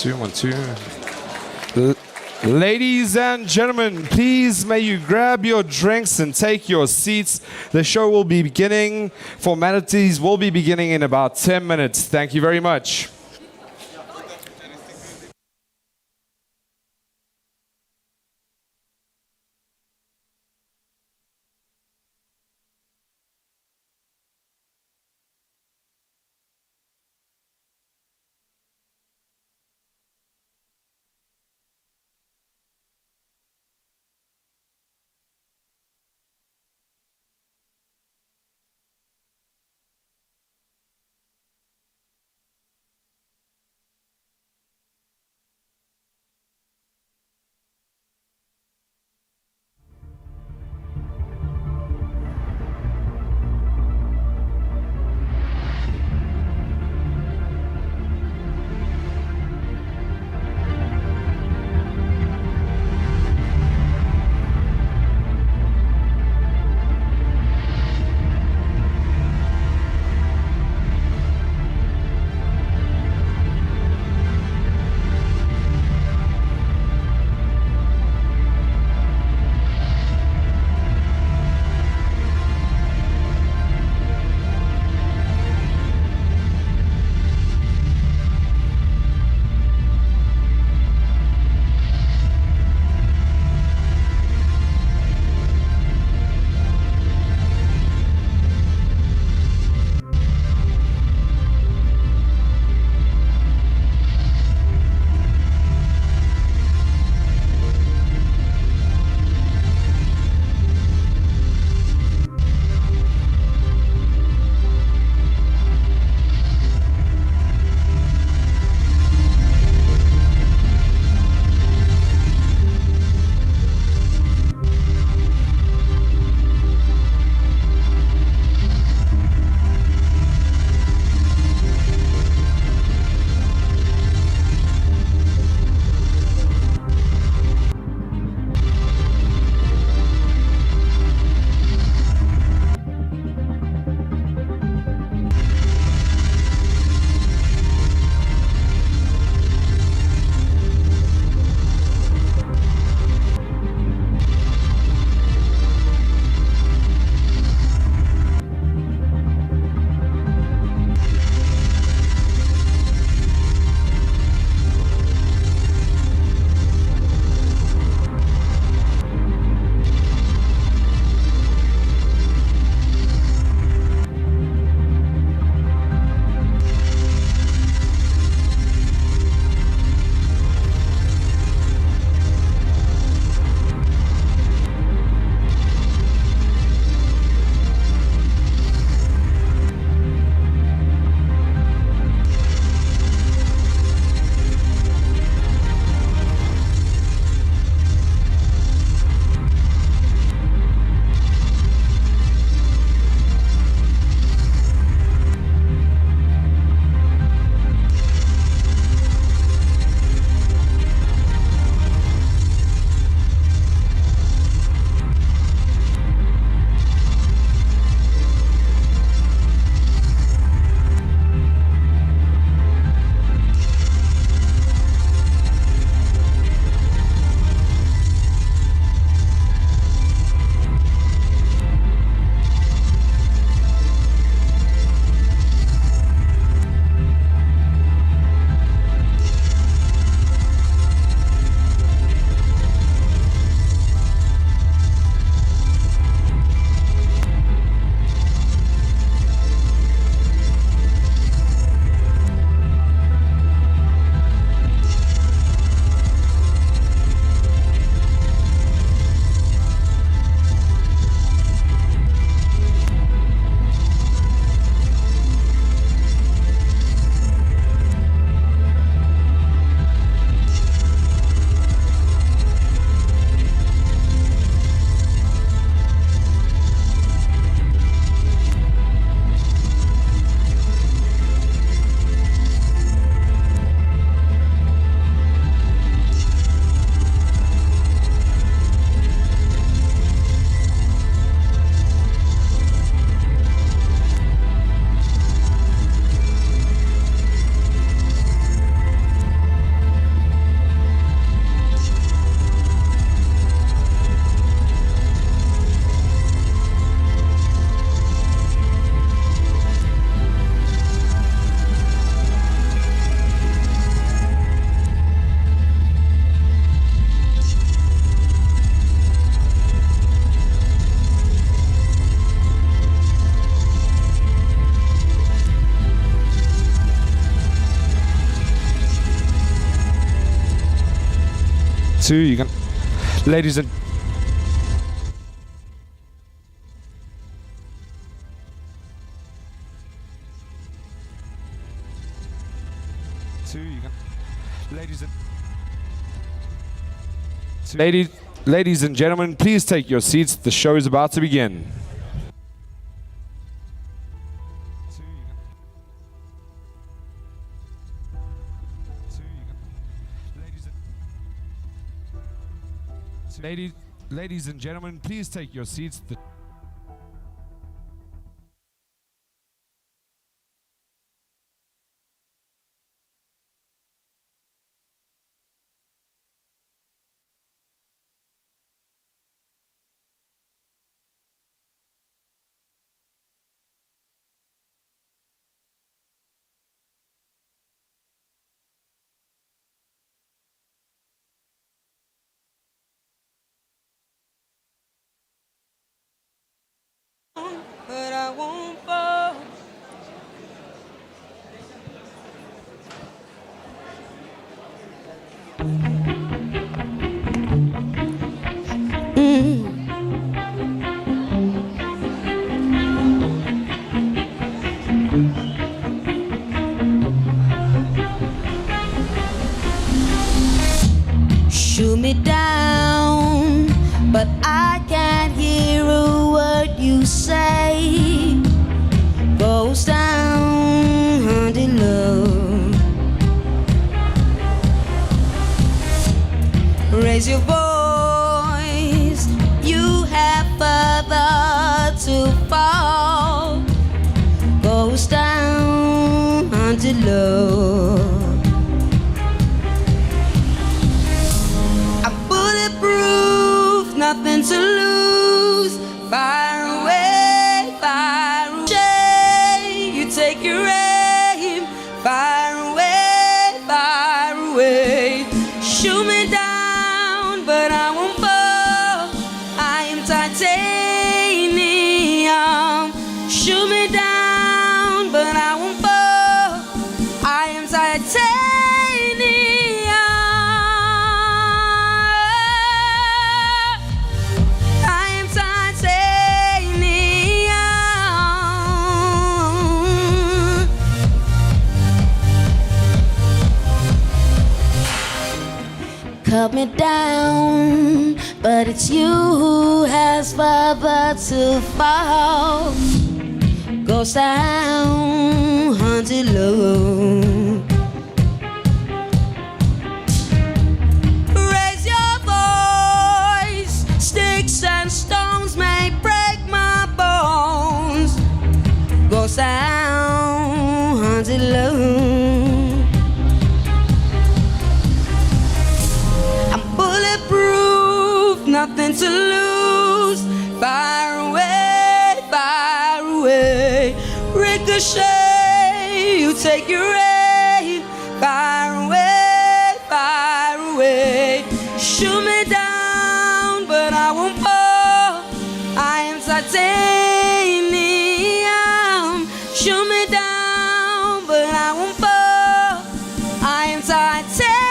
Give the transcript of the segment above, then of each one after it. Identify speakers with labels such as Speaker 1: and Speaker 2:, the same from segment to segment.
Speaker 1: two, 1, 2. Ladies and gentlemen, please may you grab your drinks and take your seats. The show will be beginning. Formalities will be beginning in about 10 minutes. Thank you very much. 2, you can, ladies and ladies and gentlemen, please take your seats. The show is about to begin. Ladies and gentlemen, please take your seats.
Speaker 2: But I won't fall. Shoot me down, but I can't hear a word you say. Goes down, hunted low. Raise your voice, you have further to fall. Goes down, hunted low. Nothing to lose. Fire away, fire away. You take your aim. Fire away, fire away. Shoot me down, but I won't fall. I am titanium. Shoot me down, but I won't fall. I am titanium. Cut me down, but it's you who has further to fall. Goes down, hunted low. Raise your voice, sticks and stones may break my bones. Goes down, hunted low. Nothing to lose. Fire away, fire away. Ricochet, you take your aim. Fire away, fire away. Shoot me down, but I won't fall. I am titanium. Shoot me down, but I won't fall. I am titanium.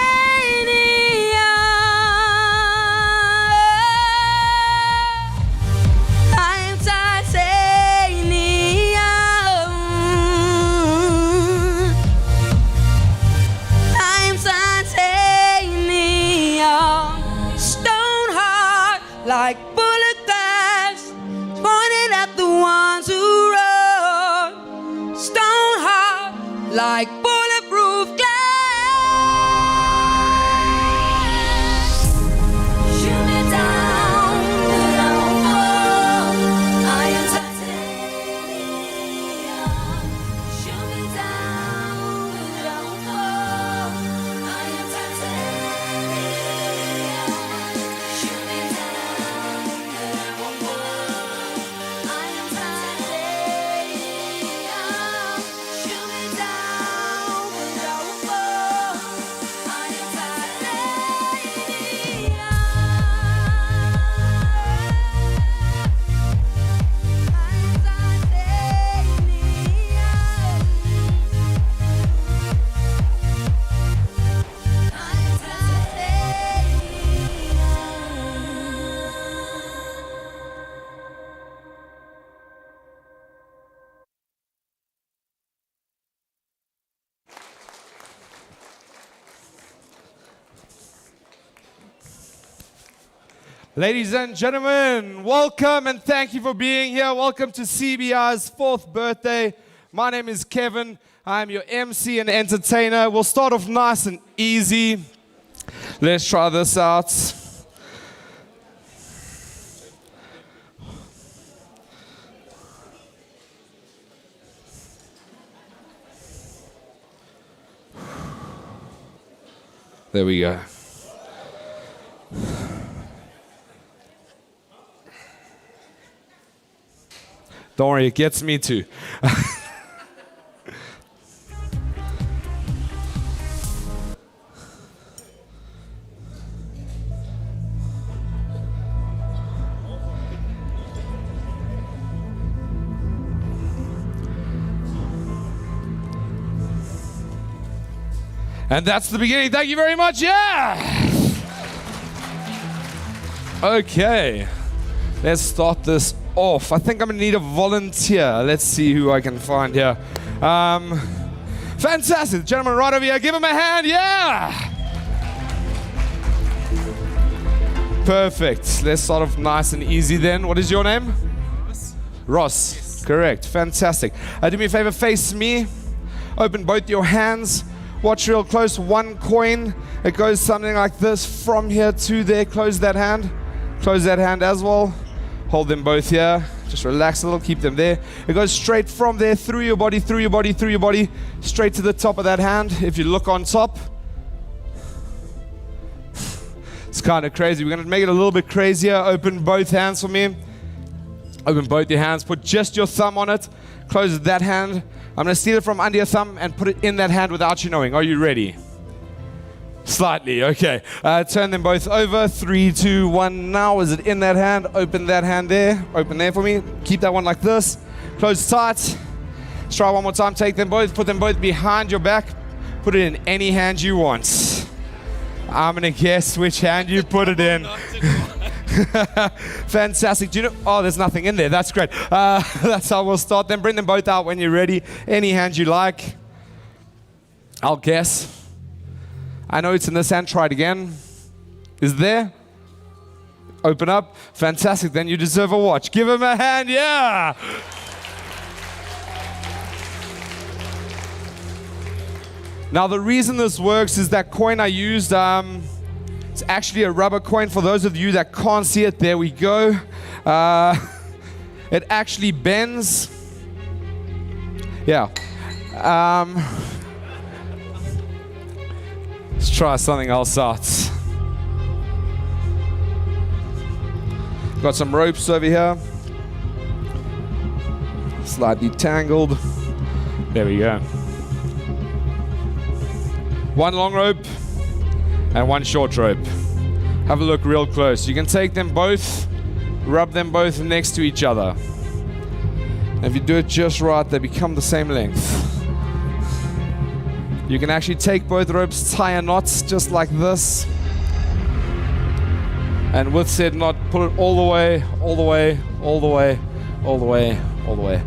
Speaker 2: Like bullet glass, pointed at the ones who run. Stone hard, like bulletproof glass. Shoot me down, but I won't fall. I am titanium. Shoot me down, but I won't fall. I am titanium. Shoot me down.
Speaker 1: Ladies and gentlemen, welcome and thank you for being here. Welcome to CBI's 4th birthday. My name is Kevin. I'm your MC and entertainer. We'll start off nice and easy. Let's try this out. There we go. Don't worry, it gets me too. And that's the beginning. Thank you very much. Yeah! Okay, let's start this off. I think I'm gonna need a volunteer. Let's see who I can find here. Fantastic. Gentleman right over here, give him a hand. Yeah! Perfect. Let's start off nice and easy then. What is your name? Ross. Yes. Correct. Fantastic. Do me a favor, face me. Open both your hands. Watch real close. One coin. It goes something like this from here to there. Close that hand. Close that hand as well. Hold them both here. Just relax a little. Keep them there. It goes straight from there through your body, through your body, through your body, straight to the top of that hand. If you look on top, it's kind of crazy. We're going to make it a little bit crazier. Open both hands for me. Open both your hands. Put just your thumb on it. Close that hand. I'm going to steal it from under your thumb and put it in that hand without you knowing. Are you ready? Slightly, okay. Turn them both over. 3, 2, 1. Now, is it in that hand? Open that hand there. Open there for me. Keep that one like this. Close tight. Let's try one more time. Take them both. Put them both behind your back. Put it in any hand you want. I'm going to guess which hand you put it in. Fantastic. Do you know? Oh, there's nothing in there. That's great. That's how we'll start them. Bring them both out when you're ready. Any hand you like. I'll guess. I know it's in this hand. Try it again. Is it there? Open up. Fantastic. Then you deserve a watch. Give him a hand. Yeah. Now, the reason this works is that coin I used, it's actually a rubber coin. For those of you that can't see it, there we go. It actually bends. Yeah. Let's try something else out. Got some ropes over here. Slightly tangled. There we go. One long rope and one short rope. Have a look real close. You can take them both, rub them both next to each other. And if you do it just right, they become the same length. You can actually take both ropes, tie a knot just like this. And with said knot, pull it all the way, all the way, all the way, all the way, all the way,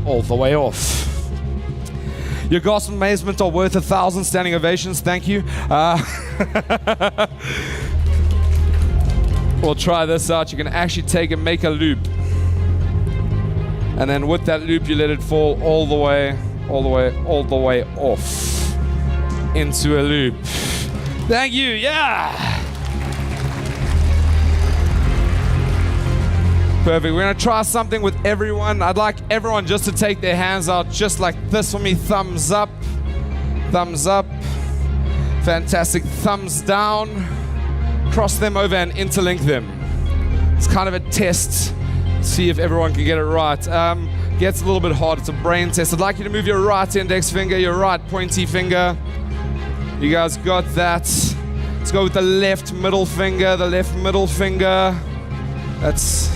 Speaker 1: all the way off. Your gasp and amazement are worth 1,000 standing ovations. Thank you. We'll try this out. You can actually take and make a loop. And then with that loop, you let it fall all the way, all the way, all the way off into a loop. Thank you. Yeah. Perfect. We're going to try something with everyone. I'd like everyone just to take their hands out just like this for me. Thumbs up. Thumbs up. Fantastic. Thumbs down. Cross them over and interlink them. It's kind of a test. See if everyone can get it right. Gets a little bit hard. It's a brain test. I'd like you to move your right index finger, your right pointy finger. You guys got that. Let's go with the left middle finger. The left middle finger. That's...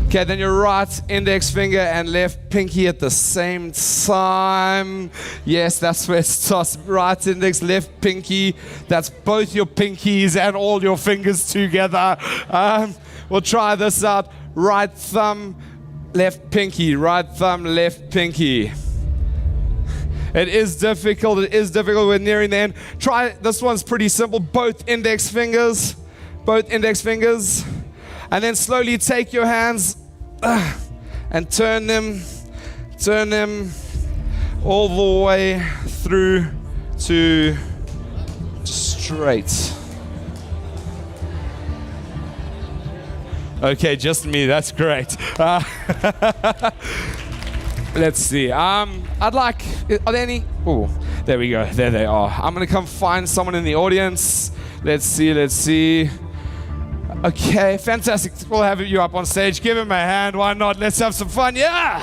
Speaker 1: Okay, then your right index finger and left pinky at the same time. Yes, that's where it starts. Right index, left pinky. That's both your pinkies and all your fingers together. We'll try this out. Right thumb, left pinky. Right thumb, left pinky. It is difficult. It is difficult. We're nearing the end. Try, this one's pretty simple. Both index fingers. Both index fingers. And then slowly take your hands and turn them all the way through to straight. Okay, just me, that's great. Let's see. I'd like, are there any? Oh, there we go. There they are. I'm gonna come find someone in the audience. Let's see. Okay, fantastic. We'll have you up on stage. Give him a hand. Why not? Let's have some fun. Yeah.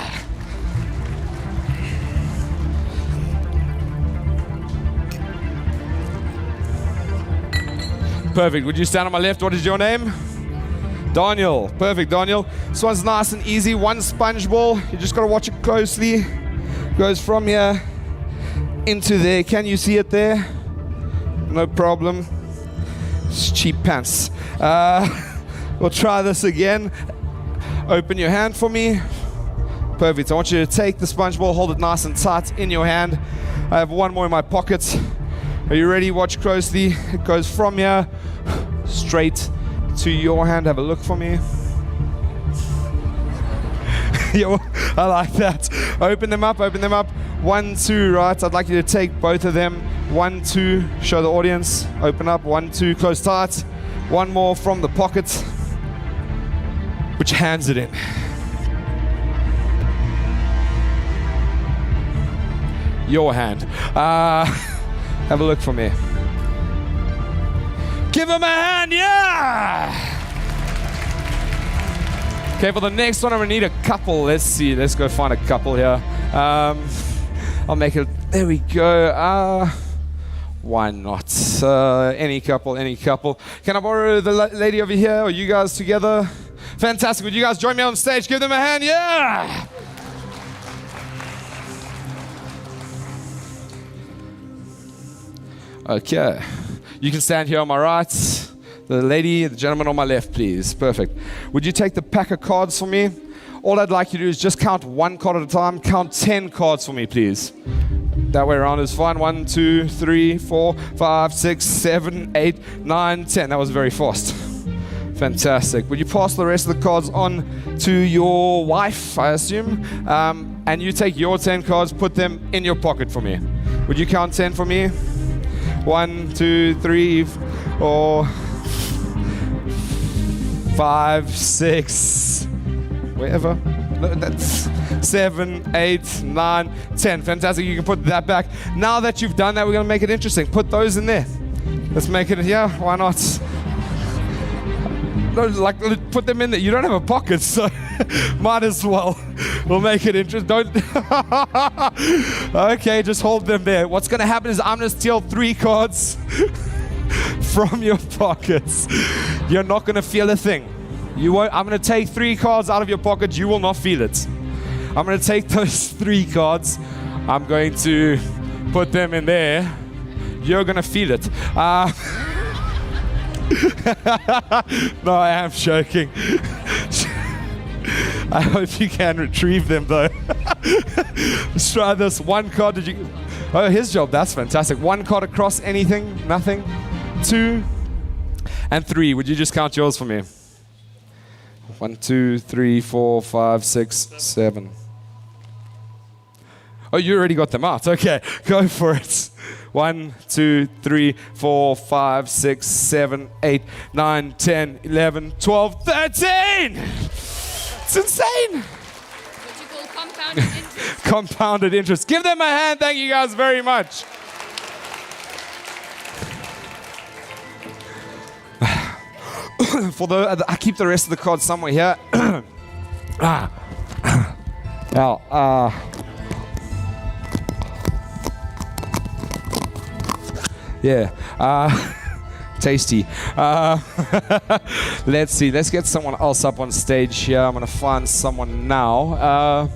Speaker 1: Perfect. Would you stand on my left? What is your name? Daniel. Perfect, Daniel. This one's nice and easy. One sponge ball. You just got to watch it closely. Goes from here into there. Can you see it there? No problem. It's cheap pants. We'll try this again. Open your hand for me. Perfect. I want you to take the sponge ball, hold it nice and tight in your hand. I have one more in my pocket. Are you ready? Watch closely. It goes from here straight to your hand. Have a look for me. Yo, I like that. Open them up. 1, 2, right? I'd like you to take both of them. 1, 2, show the audience. Open up. 1, 2, close tight. One more from the pocket. Which hands it in? Your hand. Have a look for me. Give him a hand, yeah! Okay, for the next one, I'm gonna need a couple. Let's see, let's go find a couple here. I'll make it, there we go. Why not? Any couple. Can I borrow the lady over here, or you guys together? Fantastic, would you guys join me on stage? Give them a hand, yeah! Okay, you can stand here on my right. The lady, the gentleman on my left, please. Perfect. Would you take the pack of cards for me? All I'd like you to do is just count one card at a time. Count 10 cards for me, please. That way around is fine. 1, 2, 3, 4, 5, 6, 7, 8, 9, 10. That was very fast. Fantastic. Would you pass the rest of the cards on to your wife, I assume? And you take your 10 cards, put them in your pocket for me. Would you count 10 for me? 1, 2, 3, 4, 5, 6, wherever. That's 7, 8, 9, 10. Fantastic. You can put that back. Now that you've done that, we're going to make it interesting. Put those in there. Let's make it, yeah, why not? No, like, put them in there. You don't have a pocket, so might as well. We'll make it interesting. Don't. Okay, just hold them there. What's going to happen is I'm going to steal 3 cards from your pockets. You're not going to feel a thing. You won't. I'm going to take 3 cards out of your pocket. You will not feel it. I'm going to take those 3 cards. I'm going to put them in there. You're going to feel it. No, I am joking. I hope you can retrieve them though. Let's try this. 1 card. Did you? Oh, his job. That's fantastic. 1 card across. Anything? Nothing. 2 and 3. Would you just count yours for me? 1, 2, 3, 4, 5, 6, 7. Oh, you already got them out. Okay, go for it. 1, 2, 3, 4, 5, 6, 7, 8, 9, 10, 11, 12, 13! It's insane!
Speaker 3: What you call compounded interest.
Speaker 1: Compounded interest. Give them a hand. Thank you guys very much. I keep the rest of the cards somewhere here. Now, yeah, tasty. Let's see. Let's get someone else up on stage here. I'm gonna find someone now.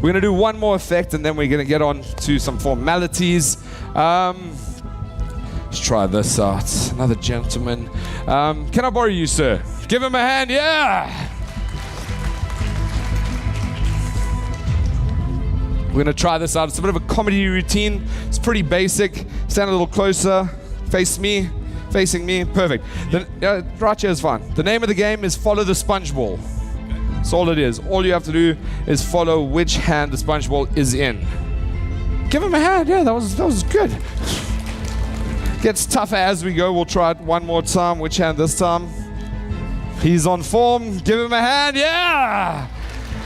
Speaker 1: We're gonna do one more effect, and then we're gonna get on to some formalities. Let's try this out. Another gentleman. Can I borrow you, sir? Give him a hand. Yeah. We're gonna try this out. It's a bit of a comedy routine. It's pretty basic. Stand a little closer. Face me. Facing me, perfect. Right here is fine. The name of the game is follow the sponge ball. That's all it is. All you have to do is follow which hand the sponge ball is in. Give him a hand. Yeah, that was good. Gets tougher as we go. We'll try it one more time. Which hand this time? He's on form. Give him a hand. Yeah!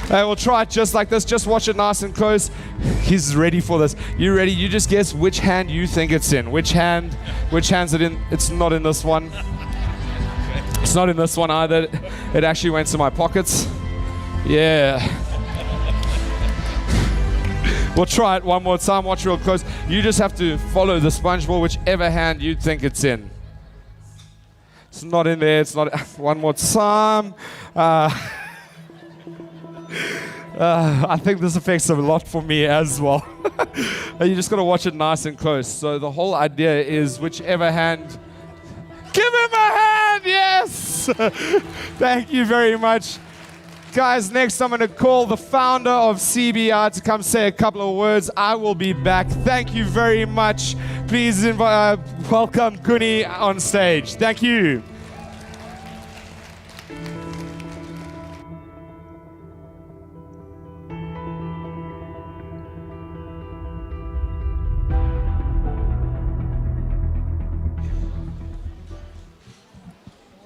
Speaker 1: And we'll try it just like this. Just watch it nice and close. He's ready for this. You ready? You just guess which hand you think it's in. Which hand's it in? It's not in this one. It's not in this one either. It actually went to my pockets. Yeah. We'll try it one more time. Watch real close. You just have to follow the sponge ball, whichever hand you think it's in. It's not in there. It's not. One more time. I think this affects a lot for me as well. You just got to watch it nice and close. So the whole idea is whichever hand. Give him a hand. Yes. Thank you very much. Guys, next I'm going to call the founder of CBI to come say a couple of words. I will be back. Thank you very much. Please welcome Kuni on stage. Thank you.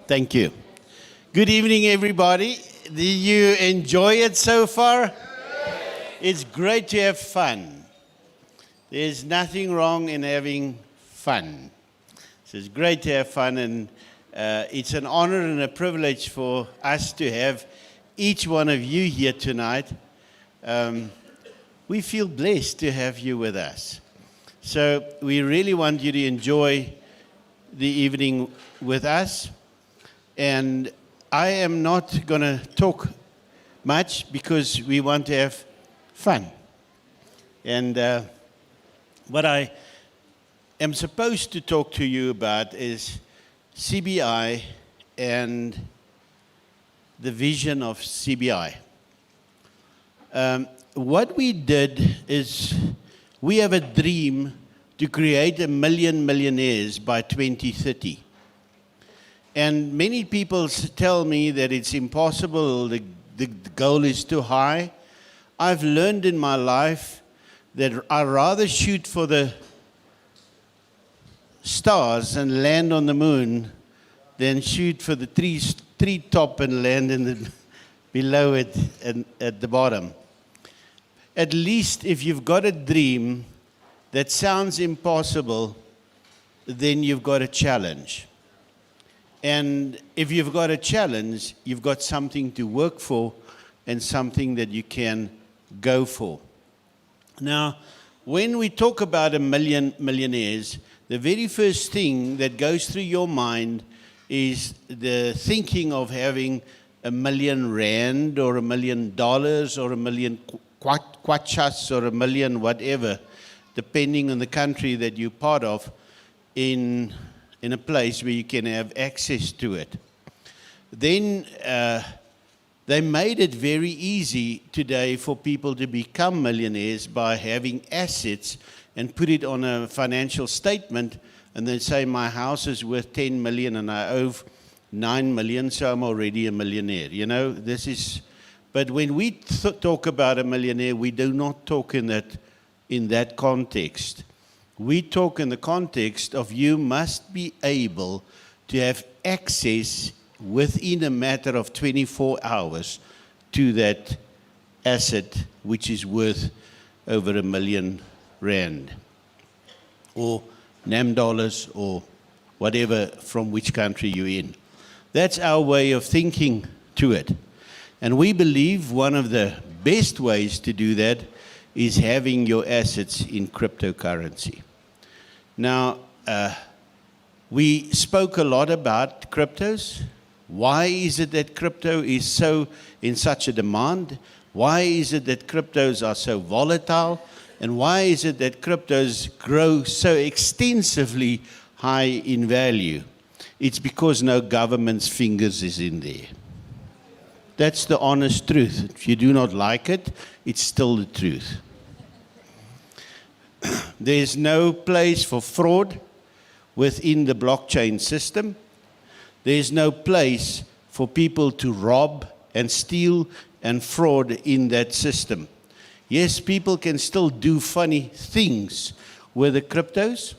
Speaker 4: Thank you. Good evening, everybody. Did you enjoy it so far? It's great to have fun. There's nothing wrong in having fun. So it's great to have fun, and it's an honor and a privilege for us to have each one of you here tonight. We feel blessed to have you with us. So we really want you to enjoy the evening with us. And I am not going to talk much because we want to have fun. And what I am supposed to talk to you about is CBI and the vision of CBI. What we did is we have a dream to create 1 million millionaires by 2030. And many people tell me that it's impossible, the goal is too high. I've learned in my life that I'd rather shoot for the stars and land on the moon than shoot for the tree top and land below it and at the bottom. At least if you've got a dream that sounds impossible, then you've got a challenge. And if you've got a challenge, you've got something to work for and something that you can go for. Now, when we talk about 1 million millionaires, the very first thing that goes through your mind is the thinking of having 1 million rand or $1 million or 1 million kwachas or 1 million whatever, depending on the country that you're part of, in a place where you can have access to it. Then they made it very easy today for people to become millionaires by having assets and put it on a financial statement and then say, my house is worth 10 million and I owe 9 million, so I'm already a millionaire. You know, this is, but when we talk about a millionaire, we do not talk in that context. We talk in the context of you must be able to have access within a matter of 24 hours to that asset which is worth over 1 million rand or NAM dollars or whatever from which country you're in. That's our way of thinking to it. And we believe one of the best ways to do that is having your assets in cryptocurrency. Now, we spoke a lot about cryptos. Why is it that crypto is so in such a demand? Why is it that cryptos are so volatile? And why is it that cryptos grow so extensively high in value? It's because no government's fingers is in there. That's the honest truth. If you do not like it, it's still the truth. There's no place for fraud within the blockchain system. There's no place for people to rob and steal and fraud in that system. Yes, people can still do funny things with the cryptos,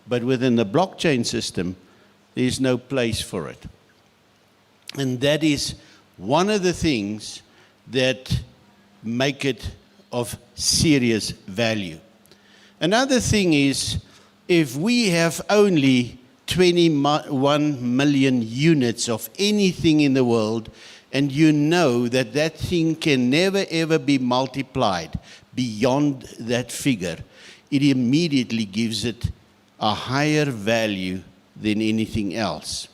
Speaker 4: but within the blockchain system, there's no place for it. And that is one of the things that make it of serious value. Another thing is, if we have only 21 million units of anything in the world, and you know that that thing can never ever be multiplied beyond that figure, it immediately gives it a higher value than anything else.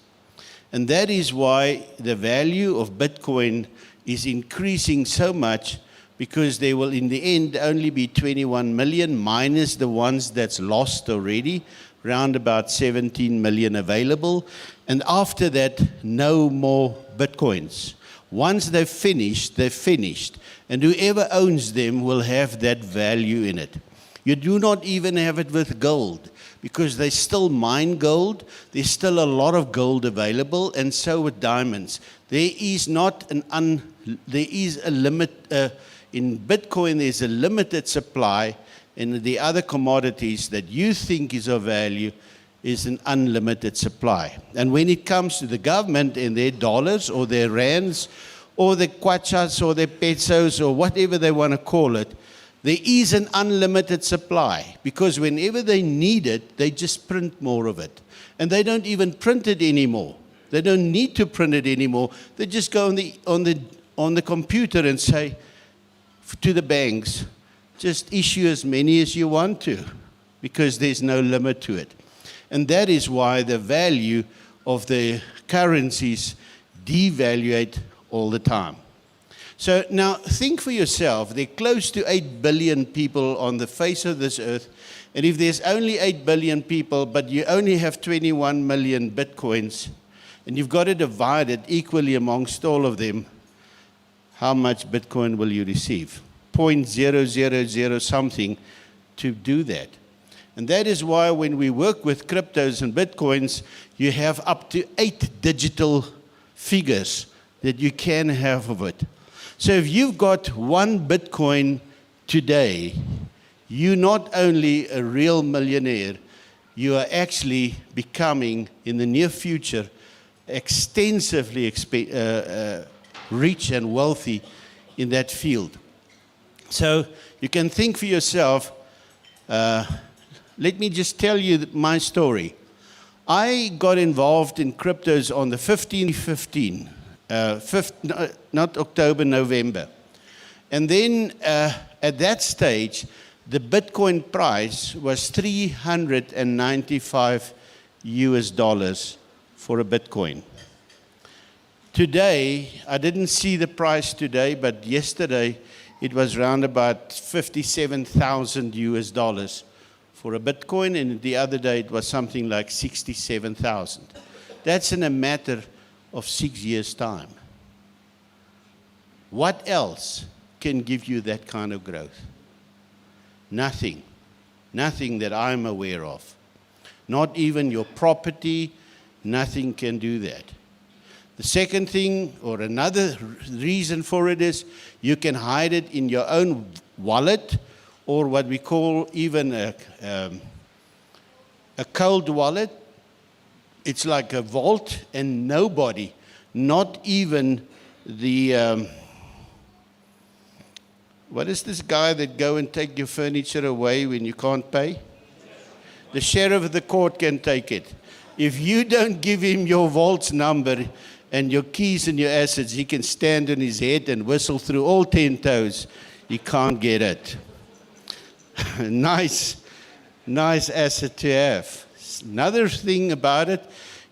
Speaker 4: And that is why the value of Bitcoin is increasing so much, because there will in the end only be 21 million minus the ones that's lost already, round about 17 million available. And after that, no more Bitcoins. Once they're finished, they're finished. And whoever owns them will have that value in it. You do not even have it with gold, because they still mine gold. There's still a lot of gold available, and so with diamonds. There is a limit. In Bitcoin, there's a limited supply, and the other commodities that you think is of value is an unlimited supply. And when it comes to the government and their dollars or their rands or the kwachas or their pesos or whatever they want to call it, there is an unlimited supply, because whenever they need it, they just print more of it. And they don't even print it anymore. They don't need to print it anymore. They just go on the computer and say to the banks, just issue as many as you want to, because there's no limit to it. And that is why the value of the currencies devaluate all the time. So now think for yourself, there are close to 8 billion people on the face of this earth. And if there's only 8 billion people, but you only have 21 million Bitcoins, and you've got to divide it equally amongst all of them, how much Bitcoin will you receive? 0.000 something to do that. And that is why when we work with cryptos and Bitcoins, you have up to 8 digital figures that you can have of it. So if you've got 1 Bitcoin today, you're not only a real millionaire, you are actually becoming, in the near future, extensively rich and wealthy in that field. So you can think for yourself. Let me just tell you my story. I got involved in cryptos on the 15, not October, November. And then at that stage, the Bitcoin price was $395 for a Bitcoin. Today, I didn't see the price today, but yesterday it was around about $57,000 for a Bitcoin, and the other day it was something like 67,000. That's in a matter of 6 years' time. What else can give you that kind of growth? Nothing. Nothing that I'm aware of. Not even your property, nothing can do that. The second thing, or another reason for it, is you can hide it in your own wallet, or what we call even a cold wallet. It's like a vault, and nobody, not even the, what is this guy that go and take your furniture away when you can't pay? The sheriff of the court can take it. If you don't give him your vault's number and your keys and your assets, he can stand on his head and whistle through all 10 toes. He can't get it. Nice asset to have. Another thing about it,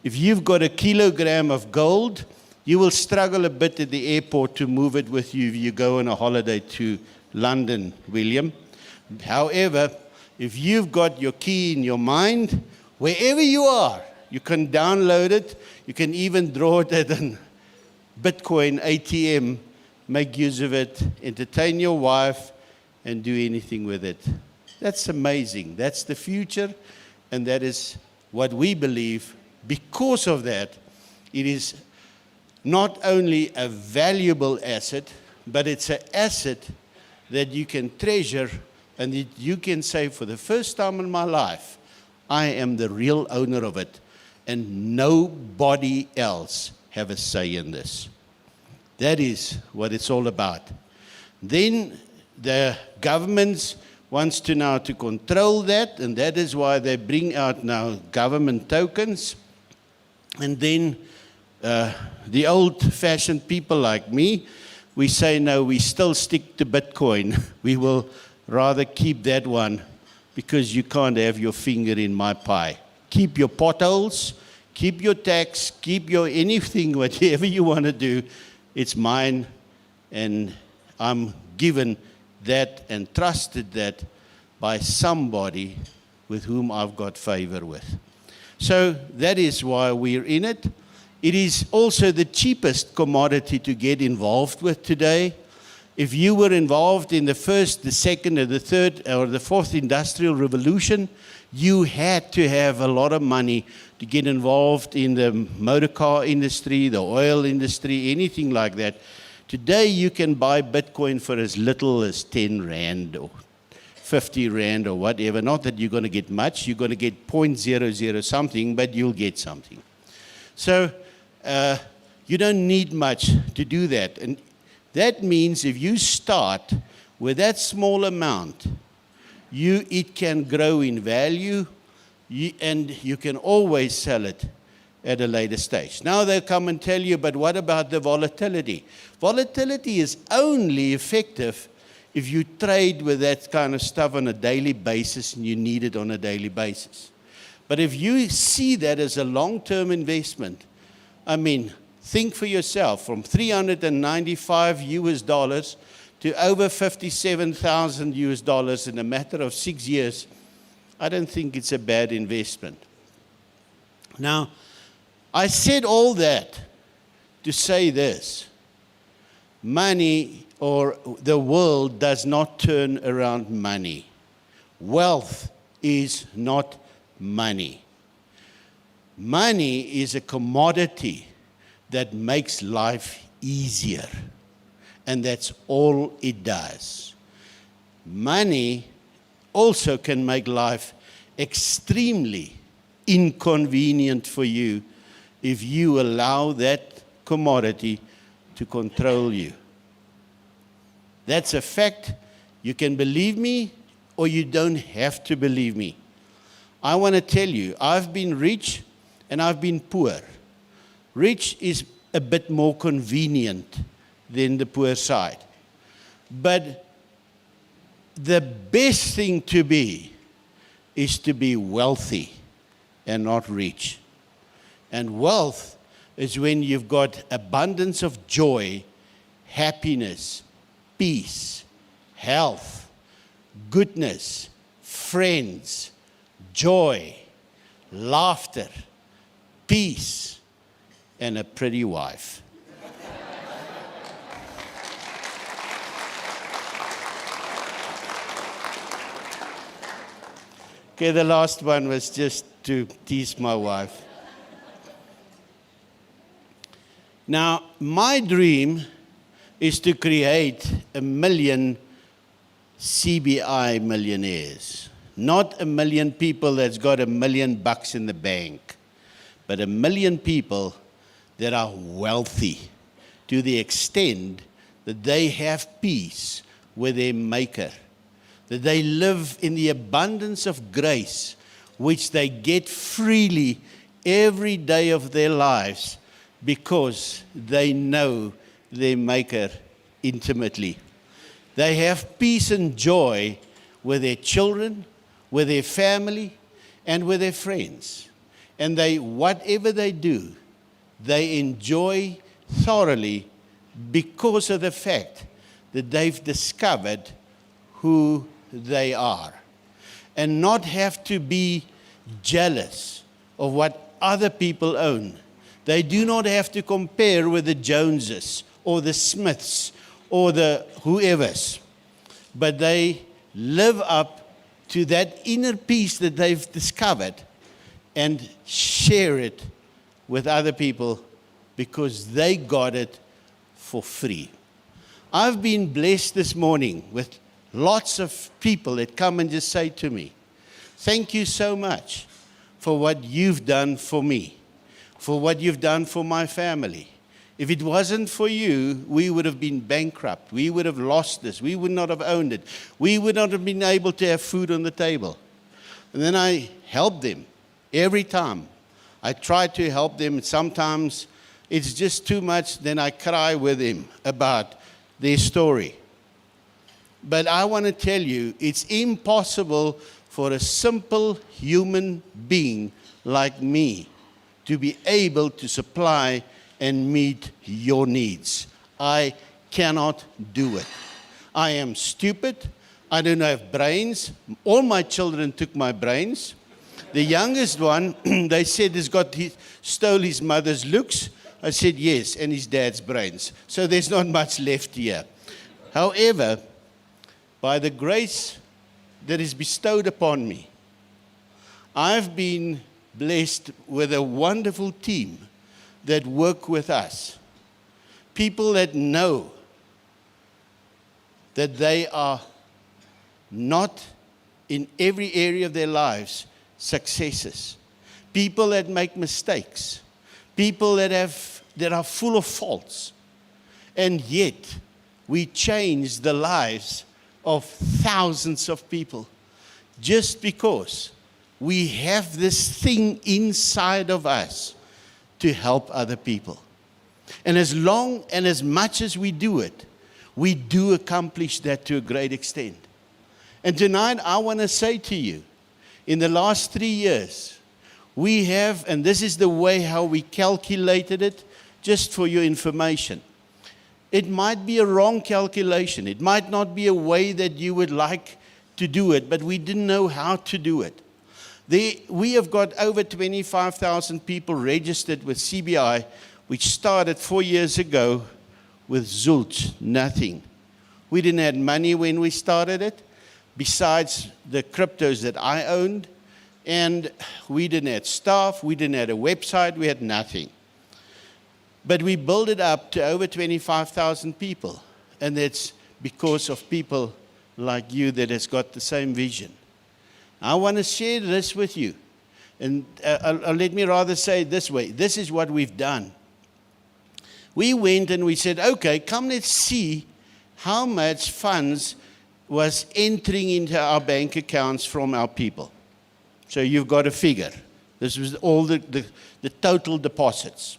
Speaker 4: if you've got a kilogram of gold, you will struggle a bit at the airport to move it with you if you go on a holiday to London, William. However, if you've got your key in your mind, wherever you are, you can download it. You can even draw it at a Bitcoin ATM, make use of it, entertain your wife, and do anything with it. That's amazing. That's the future, and that is what we believe, because of that, it is not only a valuable asset, but it's an asset that you can treasure and that you can say, for the first time in my life, I am the real owner of it, and nobody else have a say in this. That is what it's all about. Then the governments wants to now to control that, and that is why they bring out now government tokens. And then the old-fashioned people like me, we say, no, we still stick to Bitcoin. We will rather keep that one, because you can't have your finger in my pie. Keep your potholes, keep your tax, keep your anything, whatever you want to do. It's mine, and I'm given that and trusted that by somebody with whom I've got favor with. So that is why we're in it. It is also the cheapest commodity to get involved with today. If you were involved in the first, the second, or the third, or the fourth industrial revolution, you had to have a lot of money to get involved in the motor car industry, the oil industry, anything like that. Today, you can buy Bitcoin for as little as 10 Rand or 50 Rand or whatever. Not that you're going to get much. You're going to get 0.00 something, but you'll get something. So you don't need much to do that. And that means if you start with that small amount, it can grow in value, and you can always sell it at a later stage. Now they'll come and tell you, but what about the volatility? Volatility is only effective if you trade with that kind of stuff on a daily basis and you need it on a daily basis. But if you see that as a long-term investment, I mean, think for yourself, from 395 US dollars to over 57,000 US dollars in a matter of 6 years, I don't think it's a bad investment. Now, I said all that to say this. Money, or the world, does not turn around money. Wealth is not money. Money is a commodity that makes life easier. And that's all it does. Money also can make life extremely inconvenient for you if you allow that commodity to control you. That's a fact. You can believe me or you don't have to believe me. I want to tell you, I've been rich and I've been poor. Rich is a bit more convenient than the poor side. But the best thing to be is to be wealthy and not rich. And wealth is when you've got abundance of joy, happiness, peace, health, goodness, friends, joy, laughter, peace, and a pretty wife. Okay, the last one was just to tease my wife. Now, my dream is to create 1 million CBI millionaires. Not 1 million people that's got $1 million in the bank, but 1 million people that are wealthy to the extent that they have peace with their Maker, that they live in the abundance of grace, which they get freely every day of their lives because they know their Maker intimately. They have peace and joy with their children, with their family, and with their friends. And whatever they do, they enjoy thoroughly because of the fact that they've discovered who they are. And not have to be jealous of what other people own. They do not have to compare with the Joneses or the Smiths or the whoever's. But they live up to that inner peace that they've discovered. and share it with other people because they got it for free. I've been blessed this morning with lots of people that come and just say to me, thank you so much for what you've done for me, for what you've done for my family. If it wasn't for you, we would have been bankrupt. We would have lost this. We would not have owned it. We would not have been able to have food on the table. And then I help them every time. I try to help them. Sometimes it's just too much. Then I cry with them about their story. But I want to tell you, it's impossible for a simple human being like me to be able to supply and meet your needs. I cannot do it. I am stupid. I don't have brains. All my children took my brains. The youngest one, they said stole his mother's looks. I said yes, and his dad's brains. So there's not much left here. However, by the grace that is bestowed upon me, I've been blessed with a wonderful team that work with us. People that know that they are not in every area of their lives successes. People that make mistakes. People that are full of faults. And yet, we change the lives of thousands of people just because we have this thing inside of us to help other people. And as long and as much as we do it, we do accomplish that to a great extent. And tonight, I want to say to you, in the last 3 years, we have, and this is the way how we calculated it, just for your information. It might be a wrong calculation. It might not be a way that you would like to do it, but we didn't know how to do it. We have got over 25,000 people registered with CBI, which started 4 years ago with zilch, nothing. We didn't have money when we started it, besides the cryptos that I owned, and we didn't have staff, we didn't have a website, we had nothing. But we built it up to over 25,000 people, and that's because of people like you that has got the same vision. I want to share this with you, and let me rather say it this way. This is what we've done. We went and we said, okay, come let's see how much funds was entering into our bank accounts from our people. So you've got a figure. This was all the total deposits.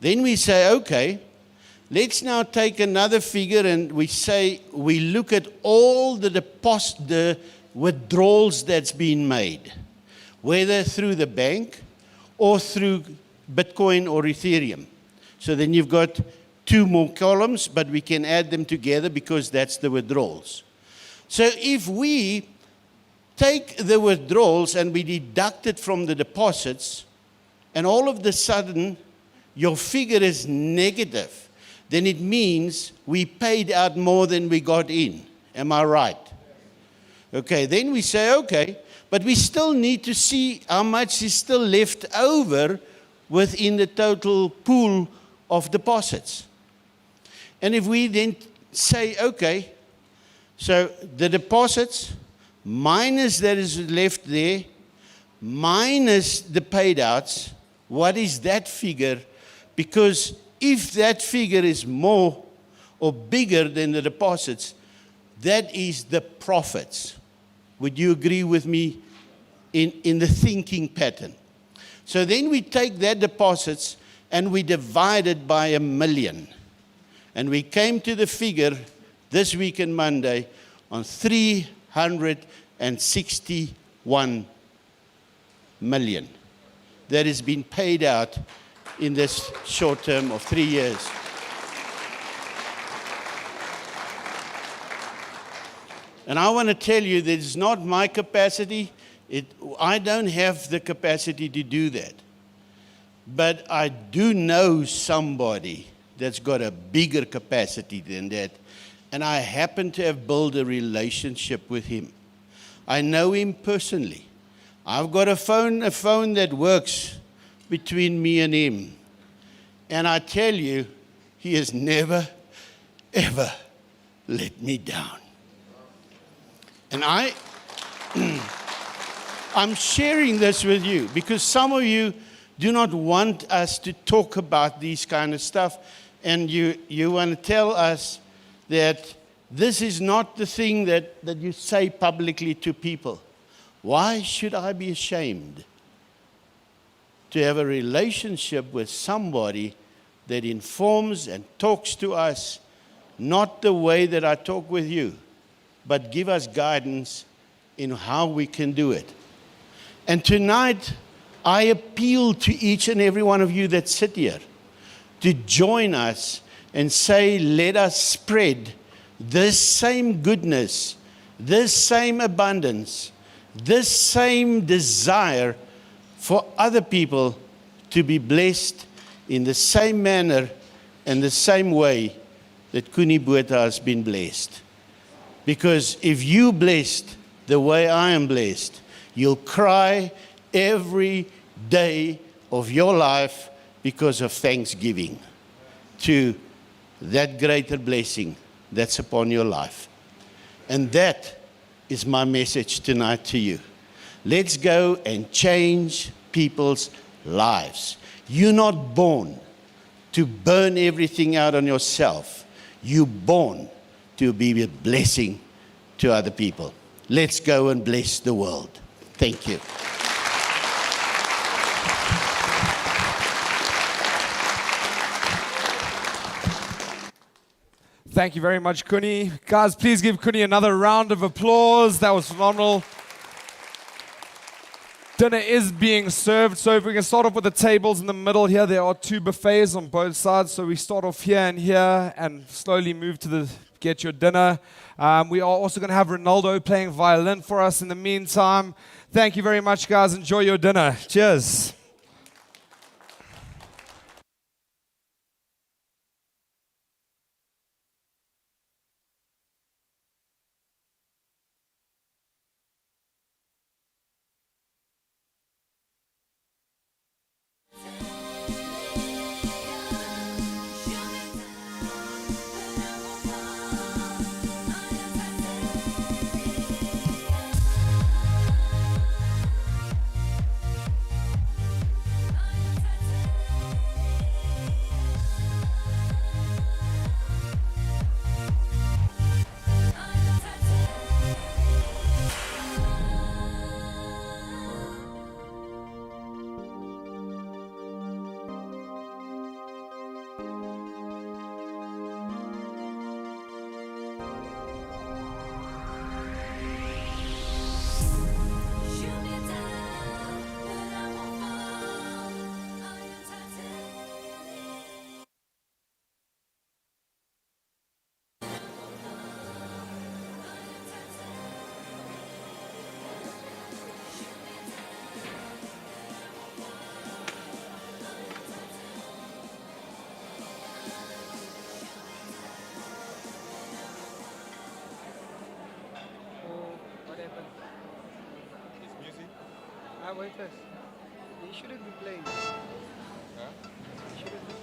Speaker 4: Then we say, okay, let's now take another figure and we look at all the withdrawals that's been made, whether through the bank or through Bitcoin or Ethereum. So then you've got 2 more columns, but we can add them together because that's the withdrawals. So if we take the withdrawals and we deduct it from the deposits, and all of a sudden your figure is negative, then it means we paid out more than we got in. Am I right? Okay, then we say, okay, but we still need to see how much is still left over within the total pool of deposits. And if we then say, okay, so the deposits minus that is left there, minus the paid outs, what is that figure? Because if that figure is more or bigger than the deposits, that is the profits. Would you agree with me in the thinking pattern? So then we take that deposits and we divide it by 1 million. And we came to the figure this week on Monday on 361 million that has been paid out in this short term of 3 years. And I want to tell you that it's not my capacity. I don't have the capacity to do that. But I do know somebody that's got a bigger capacity than that. And I happen to have built a relationship with him. I know him personally. I've got a phone that works between me and him. And I tell you, he has never, ever let me down. And I'm sharing this with you because some of you do not want us to talk about these kind of stuff. And you want to tell us that this is not the thing that you say publicly to people. Why should I be ashamed to have a relationship with somebody that informs and talks to us, not the way that I talk with you, but give us guidance in how we can do it? And tonight, I appeal to each and every one of you that sit here to join us and say, let us spread this same goodness, this same abundance, this same desire for other people to be blessed in the same manner and the same way that Kuni Botha has been blessed. Because if you blessed the way I am blessed, you'll cry every day of your life because of thanksgiving to that greater blessing that's upon your life. And that is my message tonight to you. Let's go and change people's lives. You're not born to burn everything out on yourself. You're born to be a blessing to other people. Let's go and bless the world. Thank you.
Speaker 1: Thank you very much, Kuni. Guys, please give Kuni another round of applause. That was phenomenal. Dinner is being served, so if we can start off with the tables in the middle here. There are 2 buffets on both sides, so we start off here and slowly move to get your dinner. We are also going to have Ronaldo playing violin for us in the meantime. Thank you very much, guys. Enjoy your dinner. Cheers.
Speaker 5: Wait first. He shouldn't be playing. Huh? He shouldn't be